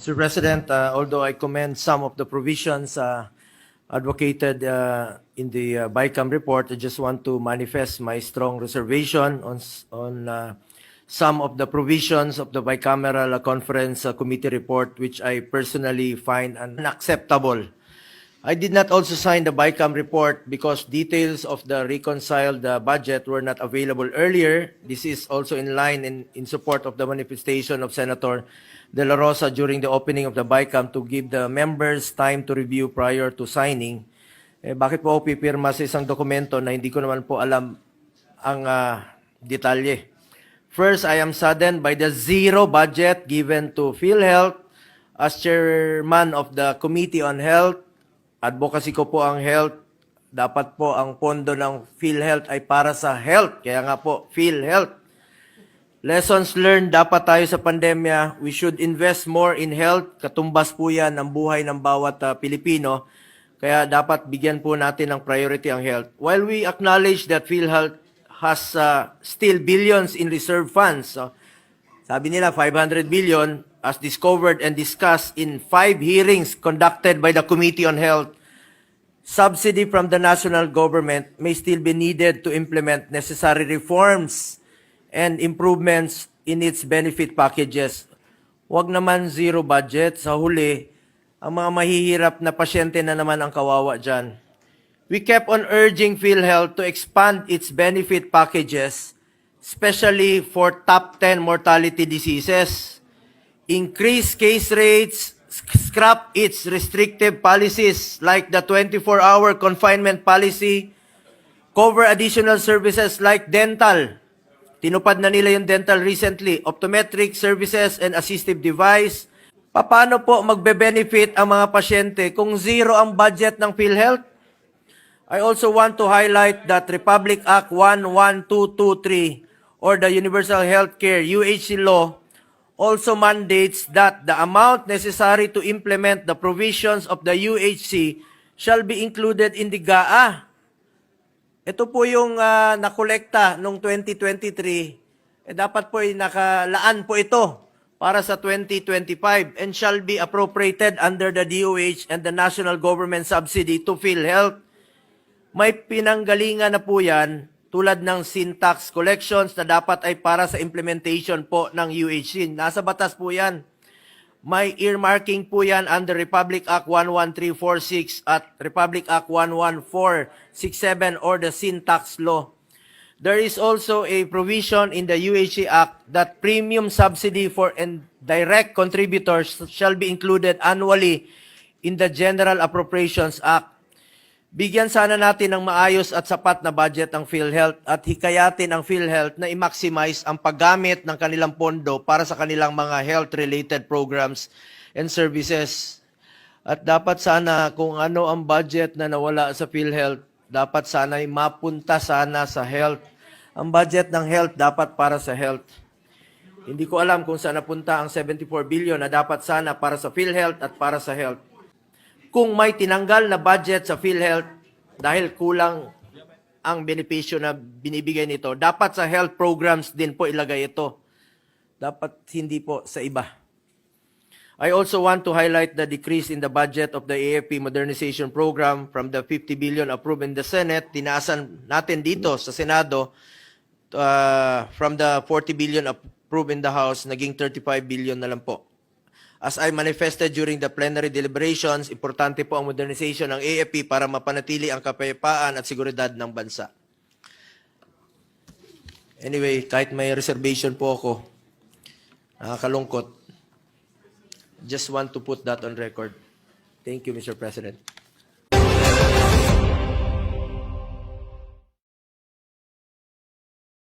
Mr. President, although I commend some of the provisions advocated in the BICAM report, I just want to manifest my strong reservation on some of the provisions of the bicameral conference committee report, which I personally find unacceptable. I did not also sign the BICAM report because details of the reconciled budget were not available earlier. This is also in line in support of the manifestation of Senator De La Rosa during the opening of the BICAM to give the members time to review prior to signing. Bakit po ako pipirma sa isang dokumento na hindi ko naman po alam ang detalye? First, I am saddened by the zero budget given to PhilHealth. As chairman of the Committee on Health, advocacy ko po ang health. Dapat po ang pondo ng PhilHealth ay para sa health. Kaya nga po, PhilHealth. Lessons learned dapat tayo sa pandemya. We should invest more in health. Katumbas po yan ang buhay ng bawat Pilipino. Kaya dapat bigyan po natin ng priority ang health. While we acknowledge that PhilHealth has still billions in reserve funds. So, sabi nila 500 billion as discovered and discussed in 5 hearings conducted by the Committee on Health. Subsidy from the national government may still be needed to implement necessary reforms and improvements in its benefit packages. Huwag naman zero budget. Sa huli, ang mga mahihirap na pasyente na naman ang kawawa dyan. We kept on urging PhilHealth to expand its benefit packages, especially for top 10 mortality diseases, increase case rates, scrap its restrictive policies like the 24-hour confinement policy, cover additional services like dental. Tinupad na nila yung dental recently, optometric services and assistive device. Paano po magbe-benefit ang mga pasyente kung zero ang budget ng PhilHealth? I also want to highlight that Republic Act 11223 or the Universal Healthcare UHC law also mandates that the amount necessary to implement the provisions of the UHC shall be included in the GAA. Ito po yung nakolekta noong 2023. Dapat po ay nakalaan po ito para sa 2025 and shall be appropriated under the DOH and the national government subsidy to PhilHealth. May pinanggalingan na po yan tulad ng sin tax collections na dapat ay para sa implementation po ng UHC. Nasa batas po yan. May earmarking po yan under Republic Act 11346 at Republic Act 11467 or the sin tax law. There is also a provision in the UHC Act that premium subsidy for indirect contributors shall be included annually in the General Appropriations Act. Bigyan sana natin ng maayos at sapat na budget ang PhilHealth at hikayatin ang PhilHealth na i-maximize ang paggamit ng kanilang pondo para sa kanilang mga health-related programs and services. At dapat sana kung ano ang budget na nawala sa PhilHealth, dapat sana ay mapunta sana sa health. Ang budget ng health dapat para sa health. Hindi ko alam kung saan napunta ang 74 billion na dapat sana para sa PhilHealth at para sa health. Kung may tinanggal na budget sa PhilHealth dahil kulang ang benepisyo na binibigay nito, dapat sa health programs din po ilagay ito. Dapat hindi po sa iba. I also want to highlight the decrease in the budget of the AFP Modernization Program from the 50 billion approved in the Senate. Tinaasan natin dito sa Senado from the 40 billion approved in the House, naging 35 billion na lang po. As I manifested during the plenary deliberations, importante po ang modernization ng AFP para mapanatili ang kapayapaan at seguridad ng bansa. Anyway, kahit may reservation po ako, nakakalungkot, just want to put that on record. Thank you, Mr. President.